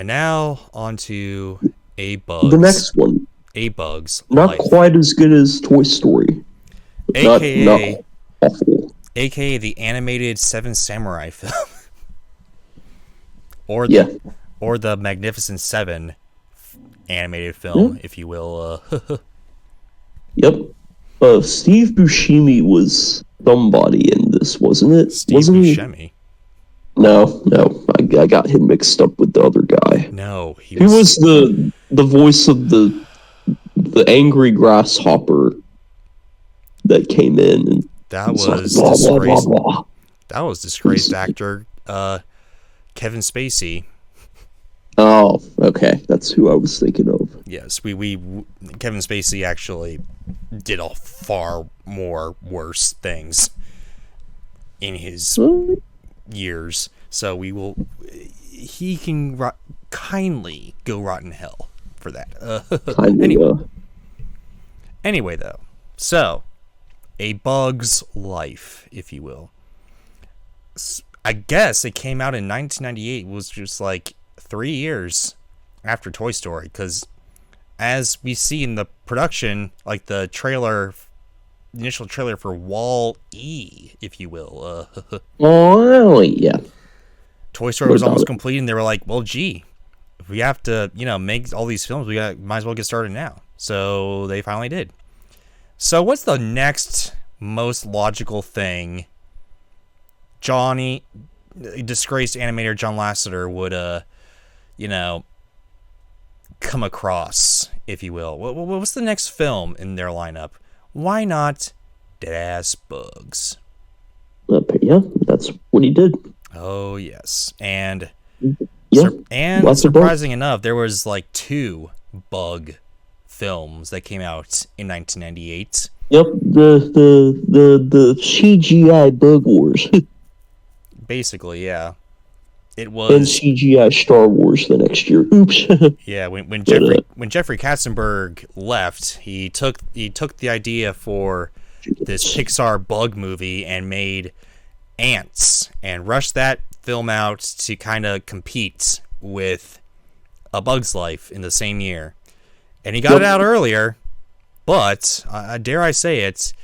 And now on to The next one, A Bug's not Life, quite as good as Toy Story. Not aka awful. aka the animated Seven Samurai film, or Yeah. the Magnificent Seven animated Yeah. film, if you will. Yep. Steve Buscemi was somebody in this, wasn't it? Steve Wasn't he? Buscemi. No. I got him mixed up with the other guy. No, He was the voice of the angry grasshopper that came in and that was like, was blah, blah, blah, disgraced. blah. That was disgraced actor Kevin Spacey. Oh, okay. That's who I was thinking of. Yes, we Kevin Spacey actually did a far more worse things in his years. So he can kindly go rot in hell for that. Anyway, though, so A Bug's Life, if you will. I guess it came out in 1998. It was just like 3 years after Toy Story, because as we see in the production, like the initial trailer for Wall-E, if you will. Oh, yeah. Toy Story was almost complete, and they were like, well, gee, if we have to, make all these films, might as well get started now. So they finally did. So what's the next most logical thing disgraced animator John Lasseter would, come across, if you will? What's the next film in their lineup? Why not Deadass Bugs? Yeah, that's what he did. Oh, yes. And Yeah, surprising enough, there was like 2 bug films that came out in 1998. Yep, the CGI Bug Wars. Basically, yeah. It was, and CGI Star Wars the next year. Oops. Yeah, when Jeffrey Katzenberg left, he took the idea for this Pixar bug movie and made Ants and rushed that film out to kind of compete with A Bug's Life in the same year. And he got it out earlier, but dare I say it's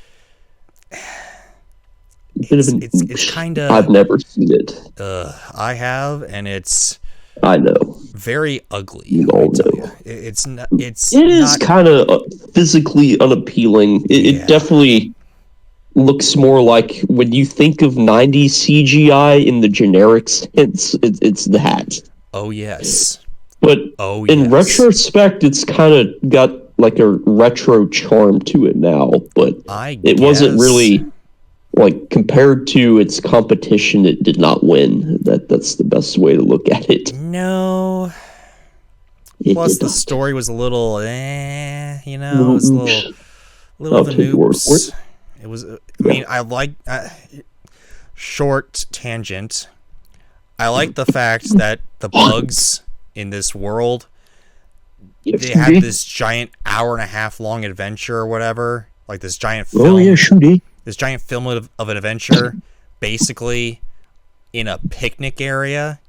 kind of... I've never seen it. I have, and it's... I know. Very ugly. You all know. It is kind of physically unappealing. It definitely looks more like, when you think of 90s CGI in the generic sense, it's that. Oh, yes. But in retrospect, it's kind of got like a retro charm to it now. But it wasn't really, like, compared to its competition, it did not win. That's the best way to look at it. No. Plus, the story was a little, it was a little of a noops. It was, I like, short tangent. I like the fact that the bugs in this world, they had this giant hour-and-a-half long adventure or whatever, like this giant film. Oh, yeah, shooty. This giant film of an adventure, basically in a picnic area.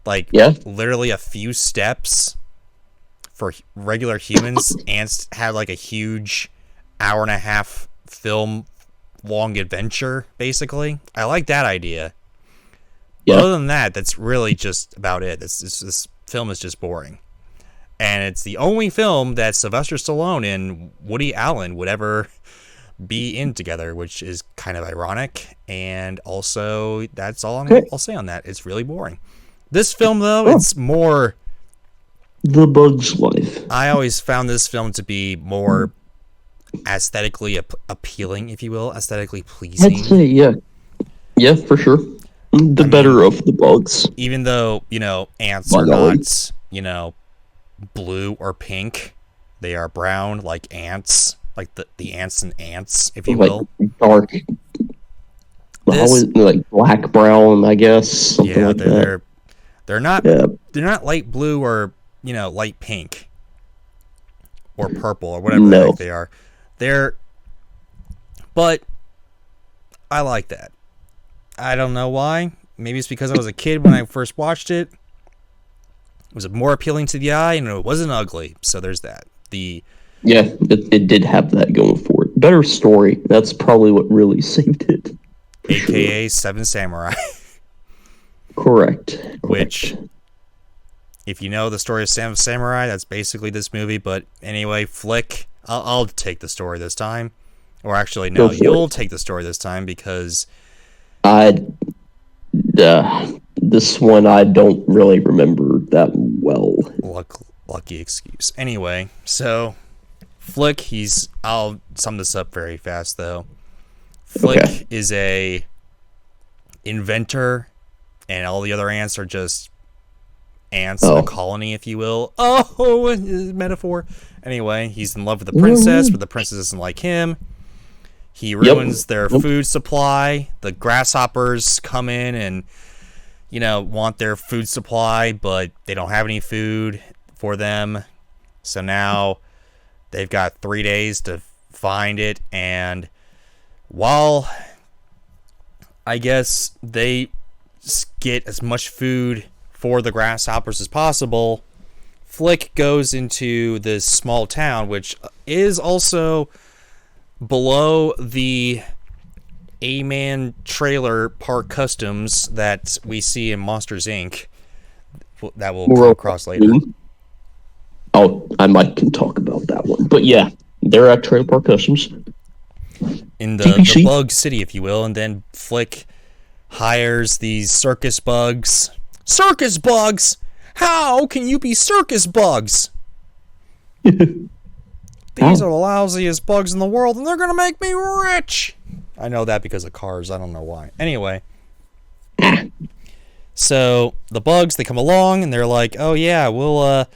Like, literally a few steps for regular humans. Ants had like a huge hour-and-a-half film long adventure, basically. I like that idea. Yeah. Other than that, that's really just about it. This film is just boring. And it's the only film that Sylvester Stallone and Woody Allen would ever be in together, which is kind of ironic. And also, that's all I'll say on that. It's really boring. This film, though, it's more... The Bug's Life. I always found this film to be more aesthetically appealing, if you will. Aesthetically pleasing. I'd say, yeah. Yeah, for sure. The better of the bugs. Even though, ants are not, blue or pink. They are brown like ants. Like the ants and ants, if you will. Dark. Like black brown, I guess. Something like that. They're not light blue or, light pink. Or purple or whatever the heck they are. But I like that. I don't know why. Maybe it's because I was a kid when I first watched it. was more appealing to the eye, and it wasn't ugly. So there's that. It did have that going for it. Better story. That's probably what really saved it. AKA Seven Samurai. Correct. Which, if you know the story of Seven Samurai, that's basically this movie. But anyway, Flick, I'll take the story this time. Or actually, no, you'll take the story this time because... this one I don't really remember that well. Lucky excuse. Anyway, so Flick, I'll sum this up very fast though. Flick is a inventor, and all the other ants are just ants in a colony, if you will. Oh, metaphor. Anyway, he's in love with the princess, but the princess doesn't like him. He ruins their food supply. The grasshoppers come in and, want their food supply, but they don't have any food for them. So now they've got 3 days to find it. And while I guess they get as much food for the grasshoppers as possible, Flick goes into this small town, which is also below the A-Man trailer park customs that we see in Monsters, Inc. That will come across later. Oh, I might can talk about that one. But yeah, they're at Trailer Park Customs. In the bug city, if you will. And then Flick hires these circus bugs. Circus bugs? How can you be circus bugs? These are the lousiest bugs in the world, and they're going to make me rich. I know that because of Cars. I don't know why. Anyway. So, the bugs, they come along, and they're like, oh, yeah, we'll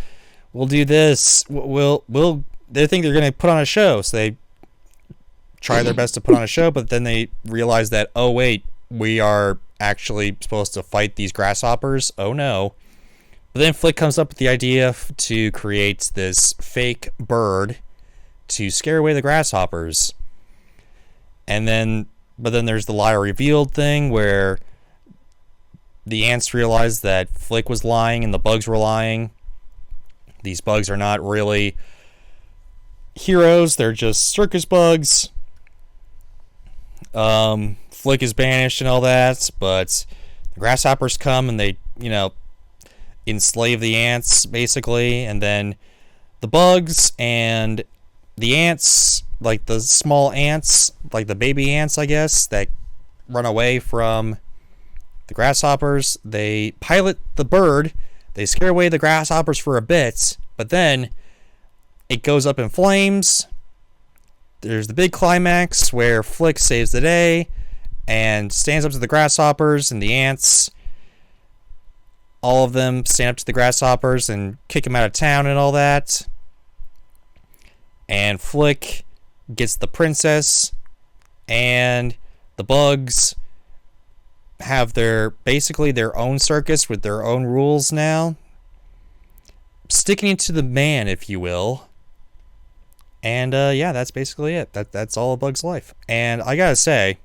do this. They think they're going to put on a show, so they try their best to put on a show, but then they realize that, oh, wait, we are actually supposed to fight these grasshoppers. Oh, no. But then Flick comes up with the idea to create this fake bird to scare away the grasshoppers. But then there's the lie revealed thing where the ants realize that Flick was lying and the bugs were lying. These bugs are not really heroes, they're just circus bugs. Flick is banished and all that, but the grasshoppers come and they, enslave the ants basically, and then the bugs and the ants, like the small ants, like the baby ants, I guess, that run away from the grasshoppers, they pilot the bird, they scare away the grasshoppers for a bit, but then it goes up in flames. There's the big climax where Flick saves the day and stands up to the grasshoppers and the ants. All of them stand up to the grasshoppers and kick them out of town and all that. And Flick gets the princess, and the bugs have basically their own circus with their own rules now. Sticking it to the man, if you will. And yeah, that's basically it. That's all of Bug's Life. And I gotta say,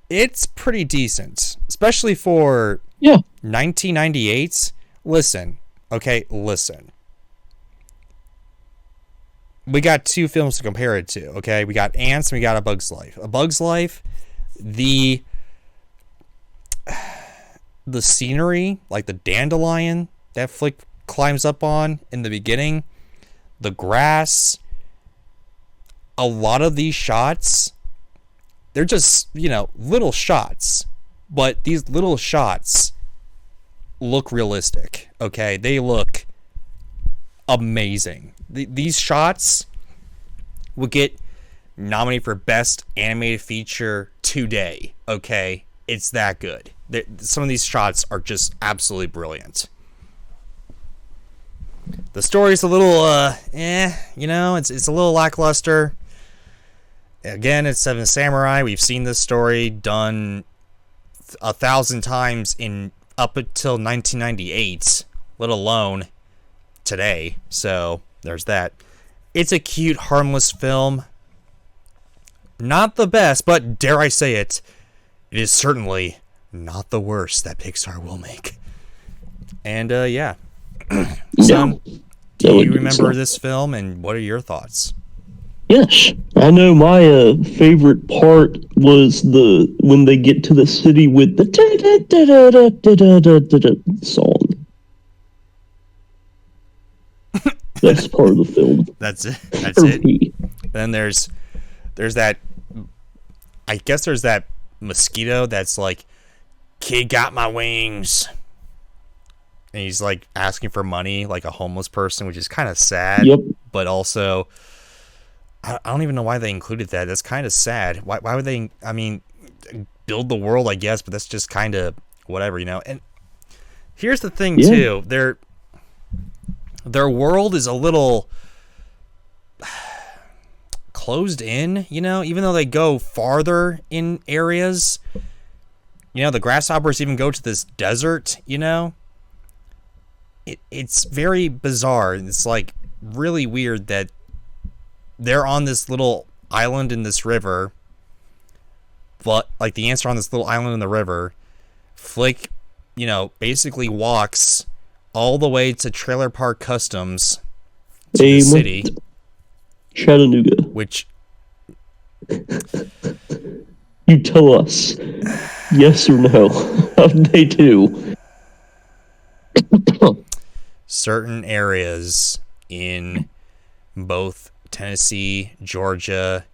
it's pretty decent, especially for 1998. Listen. We got two films to compare it to, okay? We got Ants and we got A Bug's Life. A Bug's Life, the scenery, like the dandelion that Flick climbs up on in the beginning, the grass, a lot of these shots, they're just, little shots, but these little shots look realistic, okay? They look amazing. These shots would get nominated for Best Animated Feature today, okay? It's that good. Some of these shots are just absolutely brilliant. The story's a little, it's a little lackluster. Again, it's Seven Samurai. We've seen this story done 1,000 times up until 1998, let alone today. So there's that. It's a cute, harmless film. Not the best, but dare I say it, it is certainly not the worst that Pixar will make. And yeah, Son, do you remember this film, and what are your thoughts? Yes, I know my favorite part was when they get to the city with the song. That's part of the film. That's it. That's it. Then there's that. I guess there's that mosquito that's like, "Kid got my wings," and he's like asking for money, like a homeless person, which is kind of sad. Yep. But also, I don't even know why they included that. That's kind of sad. Why would they? I mean, build the world, I guess, but that's just kind of whatever, you know. And here's the thing too: their world is a little closed in, you know. Even though they go farther in areas, you know, the grasshoppers even go to this desert, you know. It's very bizarre. It's like really weird that they're on this little island in this river, but like the ants are on this little island in the river. Flick, you know, basically walks all the way to Trailer Park Customs to the city, Chattanooga. Which you tell us, yes or no? They do. Certain areas in both Tennessee, Georgia,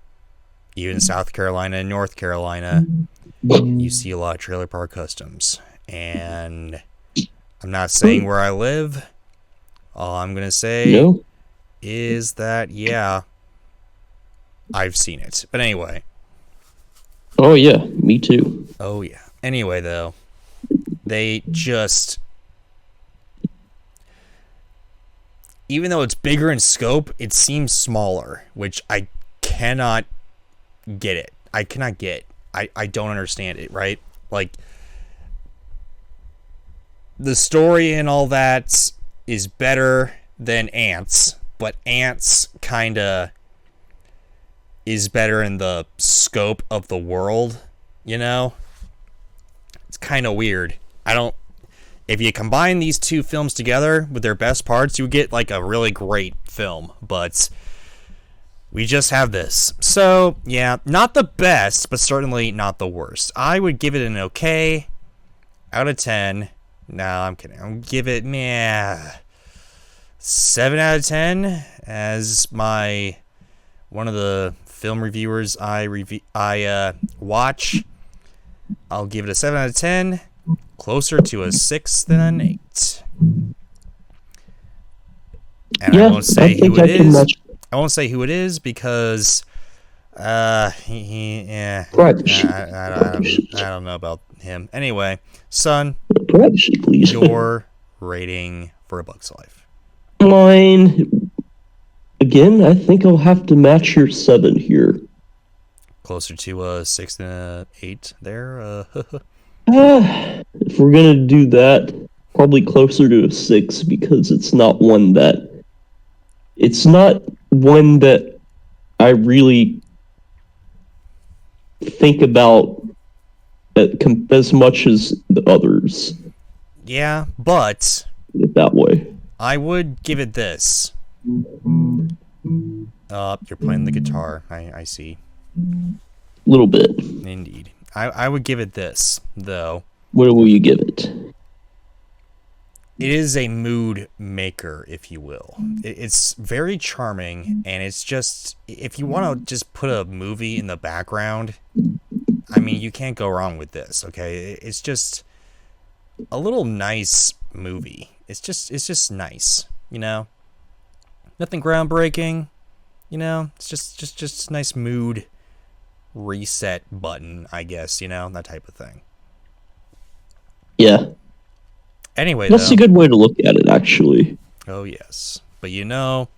even South Carolina and North Carolina, you see a lot of Trailer Park Customs. And I'm not saying where I live. All I'm going to say is that, yeah, I've seen it. But anyway. Oh, yeah, me too. Oh, yeah. Anyway, though, they just... Even though it's bigger in scope, it seems smaller, which I cannot get it. I cannot get. I don't understand it, right? Like, the story and all that is better than Ants, but Ants kind of is better in the scope of the world, you know? It's kind of weird. If you combine these two films together with their best parts, you get like a really great film, but we just have this. So, yeah, not the best, but certainly not the worst. I would give it an okay out of 10. No, I'm kidding. I'll give it 7 out of 10 as one of the film reviewers I watch. I'll give it a 7 out of 10. Closer to a 6 than an 8. And I won't say who it is. I won't say who it is because I don't know about him. Anyway, son, your rating for A Bug's Life. Mine, again, I think I'll have to match your 7 here. Closer to a 6 than an 8 there. If we're gonna do that, probably closer to a 6 because it's not one that I really think about as much as the others. Yeah, but that way, I would give it this. You're playing the guitar. I see. A little bit. Indeed. I would give it this, though. What will you give it? It is a mood maker, if you will. It's very charming, and it's just, if you want to just put a movie in the background, I mean, you can't go wrong with this, okay? It's just a little nice movie. It's just nice, you know? Nothing groundbreaking, you know? It's just nice mood reset button, I guess, you know, that type of thing. Yeah. Anyway, that's a good way to look at it, actually. Oh yes, but you know,